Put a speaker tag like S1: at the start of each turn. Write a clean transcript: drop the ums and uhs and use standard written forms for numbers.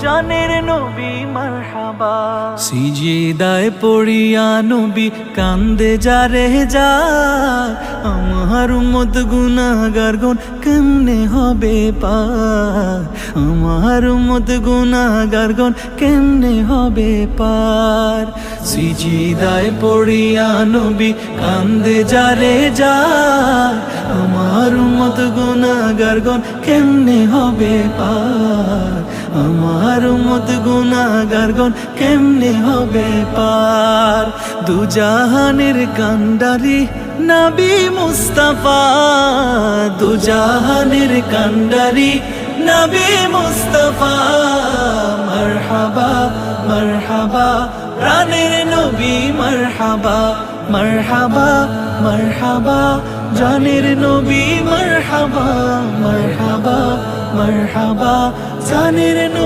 S1: জানের নবী মারহাবা। সিজদায় পড়িয়া নবী কান্দে যারে যায়, আমার উম্মত গুনাহগার গণ কেমনে হবে পার, আমার উম্মত গুনাহগার গণ কেমনে হবে পার। সিজদায় পড়িয়া নবী কান্দে যারে যায়, আমার উম্মত গুনাহগার গণ কেমনে হবে পার, আমার উম্মত গুনাহগার গণ কেমনে হবে পার। দুজাহানের কান্ডারি নবী মুস্তাফা, দুজাহানের কান্ডারি নবী মুস্তাফা, মারহাবা মারহাবা প্রাণের নবী মারহাবা, মারহাবা মারহাবা জানের নবী মারহাবা, মারহাবা মারহাবা জানের নবী।